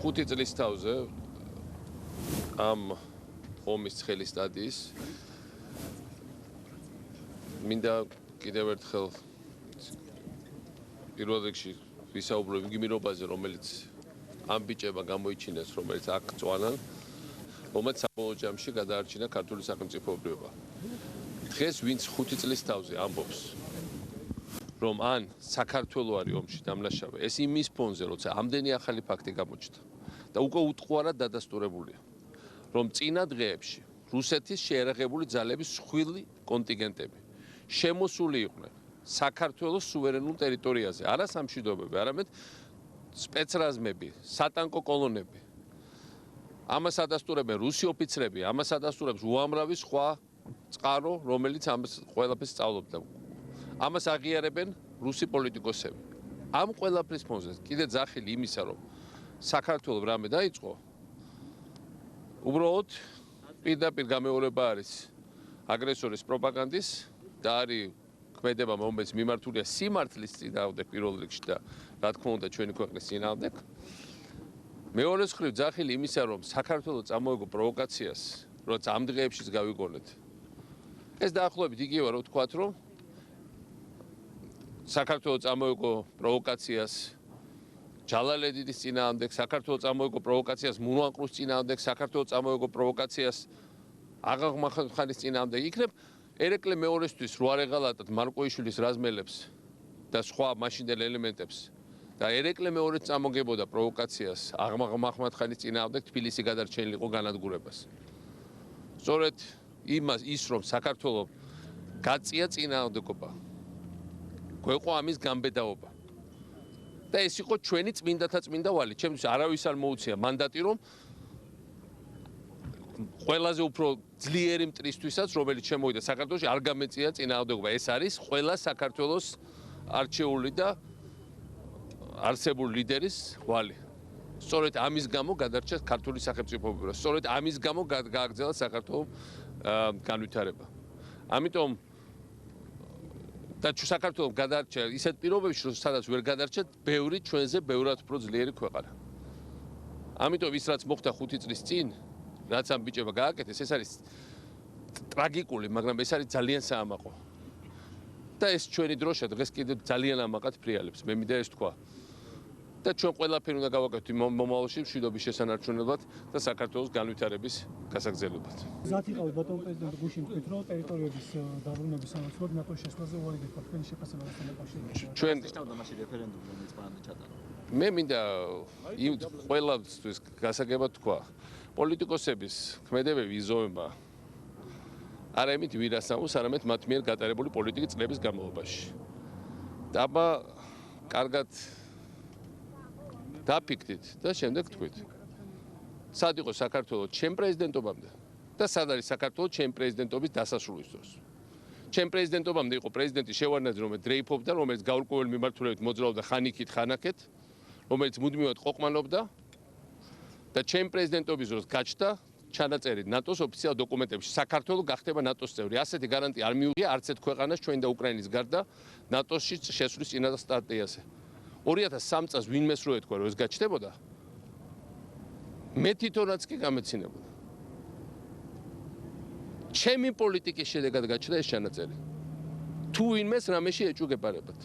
5 წლის თავზე ამ ომის ცხელი სტადიის მინდა კიდევ ერთხელ პირველ რიგში ვისაუბრებ იმ გმირობაზე, რომელიც ამ ბიჭებმა გამოიჩინეს, რომელიც აქ წვანან, რომელიც საბოლოო ჯამში გადაარჩინა ქართული სახელმწიფოებრიობა. დღეს ვინც 5 წლის თავზე ამბობს, რომ ან საქართველო არის ომში დამნაშავე, ეს იმის ფონზე, როცა ამდენი ახალი ფაქტი გამოჩნდა და უკვე უტყუარად დადასტურებულია, რომ წინა დღეებში რუსეთის შეერაღებული ძალების სხვილი კონტინგენტები შემოსული იყვნენ საქართველოს სუვერენულ ტერიტორიაზე, არა სამშვიდობოები, არამედ სპეცრაზმები, სატანკო კოლონები. ამას ადასტურებენ რუსი ოფიცრები, ამას ადასტურებს უამრავი სხვა წყარო, რომელიც ამას ყველაფერს სწავლობდა. ამას აღიარებენ რუსი პოლიტიკოსები. ამ ყველაფრის ფონზე კიდე ძახილი იმისა, რომ საქართველოს რამე დაიწყო, უბრალოდ პირდაპირ გამეორება არის აგრესორის პროპაგანდის და არის ქმედება, რომელიც მიმართულია სიმართლის წინააღმდეგ პირველ რიგში და რა თქმა უნდა ჩვენი ქვეყნის წინააღმდეგ. მეორე მხრივ ძახილი იმისა, რომ საქართველოს წამოეგო პროვოკაციას, როცა ამ დღეებშიც გავიგონეთ. ეს დაახლოებით იგივე რა ვთქვათ, რომ საქართველოს წამოეგო პროვოკაციას ჯალალედინის წინააღმდეგ, საქართველოს წამოეგო პროვოკაციას მურვანყრუს წინააღმდეგ, საქართველოს წამოეგო პროვოკაციას აღაღმახანის წინააღმდეგ. იქნებ ერეკლე მეორესთვის რო არ ეღალატათ მარკოიშვილის რაზმელებს და სხვა მაშინდელ ელემენტებს და ერეკლე მეორეც წამოგებოდა პროვოკაციას აღაღმახანის წინააღმდეგ თბილისი გადარჩენილიყო განადგურებას. სწორედ ის რომ საქართველოს გაწია წინააღმდეგობა გვეყო ამის გამბედაობა. და ეს იყო ჩვენი წმინდათა წმინდა ვალი. ჩემთვის არავის არ მოუწია მანდატი, რომ ყველაზე უფრო ძლიერი მტრისთვისაც, რომელიც შემოვიდა საქართველოში, არ გამეწია წინააღმდეგობა. ეს არის ყველა საქართველოს არჩეული და არსებული ლიდერის ვალი. სწორედ ამის გამო გადარჩა ქართული სახელმწიფოებრიობა. სწორედ ამის გამო გააგრძელა საქართველოს განვითარება. ამიტომ და საქართველოს გადარჩა ისეთ პირობებში, რომ სადაც ვერ გადარჩა ბევრი ჩვენზე ბევრად უფრო ძლიერი ქვეყანა. ამიტომ ის რაც მოხდა 5 წლის წინ, რაც ამ ბიჭებმა გააკეთეს, ეს არის ტრაგიკული, მაგრამ ეს არის ძალიან საამაყო. და ეს ჩვენი დროშა დღეს კიდევ ძალიან ამაყად ფრიალებს. მე მინდა ეს თქვა. და ჩვენ ყველაფერი უნდა გავაკეთოთ მომავალში მშვიდობის შესანარჩუნებლად და საქართველოს განვითარების გასაგრძელებად. ზათ იყავით ბატონ პრეზიდენტ გუშინ თქვით, რომ ტერიტორიების დაბრუნების სამართლად ნატოს შესვლაზე უარი გქონდა თქვენი შეფასებასთან დაკავშირებით. ჩვენ შეჭამდა მაშინ რეფერენდუმი, რომელიც პარლამენტში ჩატარდა. მე მინდა ყველასთვის გასაგებად თქვა, პოლიტიკოსების ქმედებები იზოვება არა იმით ვირასამოს, არამედ მათ მიერ გატარებული პოლიტიკის წლების განმავლობაში. დაბა კარგად დაფიქრდით და შემდეგ თქვით. სად იყო საქართველოს ჩემ პრეზიდენტობამდე და სად არის საქართველოს ჩემ პრეზიდენტობის დასასრულის დროს. ჩემ პრეზიდენტობამდე იყო პრეზიდენტი შევარდნაძე, რომელიც დრეიფობდა, რომელიც გაურკვეველ მიმართულებით მოძრაობდა ხანიქით ხანაკეთ, რომელიც მუდმივად ყოყმანობდა და ჩემ პრეზიდენტობის დროს გაჩნდა ჩანაწერი ნატოს ოფიციალურ დოკუმენტებში. საქართველოს გახდება ნატოს წევრი. ასეთი გარანტია არ მიუღია არც ერთ ქვეყანას ჩვენ და უკრაინის გარდა ნატოში შესვლის წინასწარ. 2003 წელს ვინმეს რო ეთქვა, რომ ეს გაჩნდებოდა, მე თვითონაც კი გამეცინებოდა. ჩემი პოლიტიკის შედეგად გაჩნდა ეს ჩანაწერი. თუ ვინმეს რამეში ეჭუგებარებათ.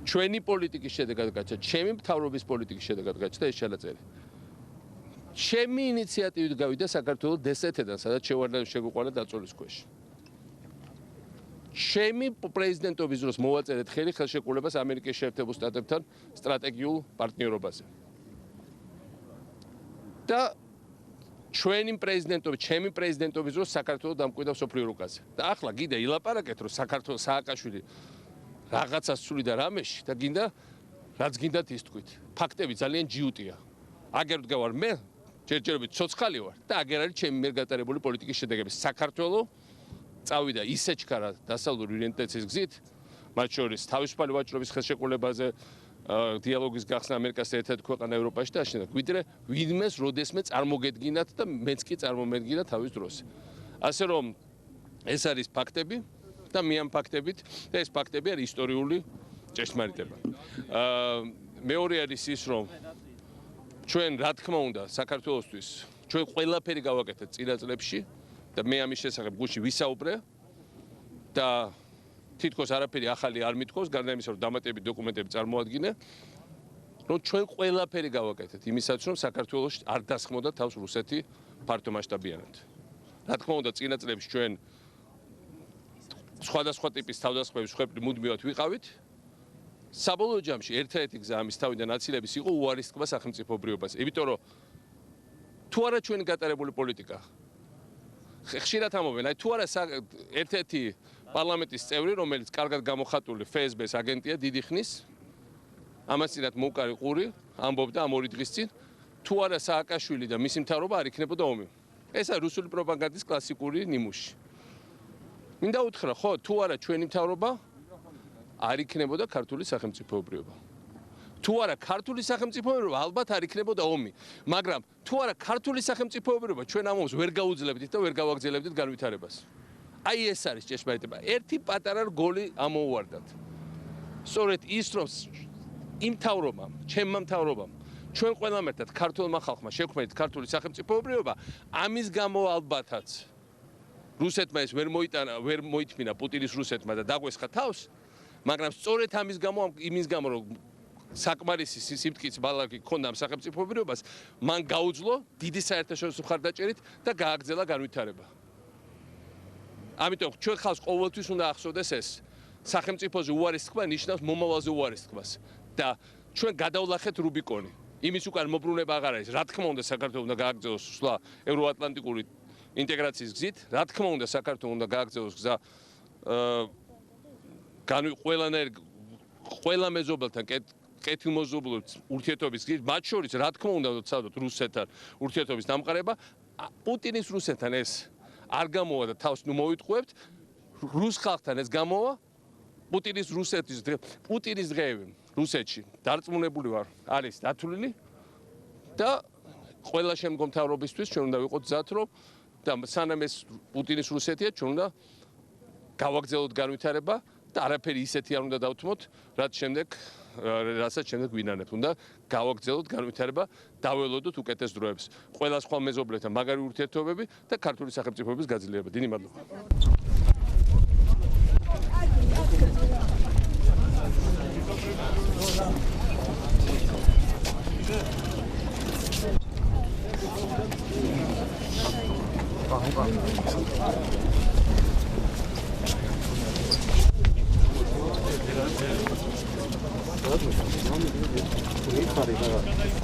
ჩვენი პოლიტიკის შედეგად გაჩნდა, ჩემი მთავრობის პოლიტიკის შედეგად გაჩნდა ეს ჩანაწერი. ჩემი ინიციატივით გავიდა საქართველოს დსთ-დან, სადაც შევარდნაძე შეგვიყვანა დაწოლის ქვეშ. ჩემი პრეზიდენტობის დროს მოვაწერეთ ხელი ხელშეკრულებას ამერიკის შეერთებულ შტატებთან სტრატეგიულ პარტნიორობაზე. და ჩვენი პრეზიდენტობის, ჩემი პრეზიდენტობის დროს საქართველოს დამკვიდრდა მსოფლიო რუკაზე. და ახლა გინდა ილაპარაკეთ, რომ საქართველოს სააკაშვილი რაღაცას ცული და რამეში და გინდა რაც გინდათ ის თქვით. ფაქტები ძალიან ჯიუტია. აგერ ვდგავარ მე, ჯერჯერობით ცოცხალი ვარ და აგერ არის ჩემი მიერ გატარებული პოლიტიკის შედეგები. საქართველოს წავიდა ისე ჩქარა დასავლური ორიენტაციის გზით, მათ შორის თავისუფალი ვაჭრობის ხელშეკრულებაზე, დიალოგის გახსნა ამერიკასთან ერთად ქვეყანა ევროპაში და აშენა. ვიდრე ვინმეს როდესმე წარმოგედგინათ და მეც კი წარმომედგინა თავის დროს. ასე რომ ეს არის ფაქტები და მე ამ ფაქტებით და ეს ფაქტები არის ისტორიული ჭეშმარიტება. მეორე არის ის, რომ ჩვენ რა თქმა უნდა საქართველოსთვის ჩვენ ყველაფერი გავაკეთეთ წინა წლებში და მე ამის შესახებ გუშინ ვისაუბრე და თითქოს არაფერი ახალი არ მithქოს გარდა იმისა რომ დამატებით დოკუმენტები წარმოადგინე რომ ჩვენ ყველაფერი გავაკეთეთ იმისაც რომ საქართველოს არ დასხმოდა თავს რუსეთი ფართო მასშტაბიანად რა თქმა უნდა წინა წლებში ჩვენ სხვადასხვა ტიპის თავდასხმების ხვეპრი მუდმივად ვიყავით საბოლოო ჯამში ერთადერთი გზა ამის თავიდან აცილების იყო უარის თქმა სახელმწიფობრიობას იმიტომ რომ თუ არა ჩვენი გატარებული პოლიტიკა ხშირად ამობენ აი თუ არა ერთ-ერთი პარლამენტის წევრი რომელიც კარგად გამოხატული FSB-ს აგენტია დიდი ხნის ამას წინათ მოუკარი ყური ამბობდა ამ ორი დღის წინ თუ არა სააკაშვილი და მისი მთავრობა არ იქნებოდა ომი ესა რუსული პროპაგანდის კლასიკური ნიმუში მინდა უთხრა ხო თუ არა ჩვენი მთავრობა არ იქნებოდა ქართული სახელმწიფოებრიობა თუ არა ქართული სახელმწიფოებრიობა ალბათ არ იქნებოდა ომი მაგრამ თუ არა ქართული სახელმწიფოებრიობა ჩვენ ამ ომს ვერ გაუძლებდით და ვერ გავაგრძელებდით განვითარებას აი ეს არის ჭეშმარიტება ერთი პატარა რგოლი ამოუვარდათ სწორედ ის რომ იმ მთავრობამ ჩემმა მთავრობამ ჩვენ ყველამ ერთად ქართულმა ხალხმა შექმნით ქართული სახელმწიფოებრიობა ამის გამო ალბათაც რუსეთმა ეს ვერ მოითმინა პუტინის რუსეთმა და დაგვესხა თავს მაგრამ სწორედ ამის გამო იმის გამო რომ საკმარისი სიმტკიცე ბალაკი ქონდა ამ სახელმწიფოებრიობას მან გაუძლო დიდი საერთაშორისო მხარდაჭერით და გააგრძელა განვითარება ამიტომ ჩვენ ხალხს ყოველთვის უნდა ახსოვდეს ეს სახელმწიფოზე უარის თქმა ნიშნავს მომავალზე უარის თქმას და ჩვენ გადავლახეთ რუბიკონი იმის უკან მობრუნება აღარ არის რა თქმა უნდა საქართველოს უნდა გააგრძელოს სვლა ევროატლანტიკური ინტეგრაციის გზით რა თქმა უნდა საქართველოს უნდა გააგრძელოს გზა ყველა მეზობელთან კეთილმოზობლობის ურთიერთობის გზით მათ შორის რა თქმა უნდა ვცადოთ რუსეთთან ურთიერთობის დამყარება პუტინის რუსეთთან ეს არ გამოვა და თავს ნუ მოვიტყუებთ რუს ხალხთან ეს გამოვა პუტინის დღეები რუსეთში დარწმუნებული ვარ არის დათვლილი და ყველა შემდგომ მთავრობისთვის ჩვენ უნდა ვიყოთ მზად რომ და სანამ ეს პუტინის რუსეთია ჩვენ უნდა გავაგრძელოთ განვითარება და არაფერი ისეთი არ უნდა დავთმოთ რასაც შემდეგ ვინანებთ უნდა გავაგრძელოთ განვითარება დაველოდოთ უკეთეს დროებს ყველა სხვა მეზობლებთან მაგარი ურთიერთობები და ქართული სახელმწიფოების გაძლიერება დიდი მადლობა Gracias.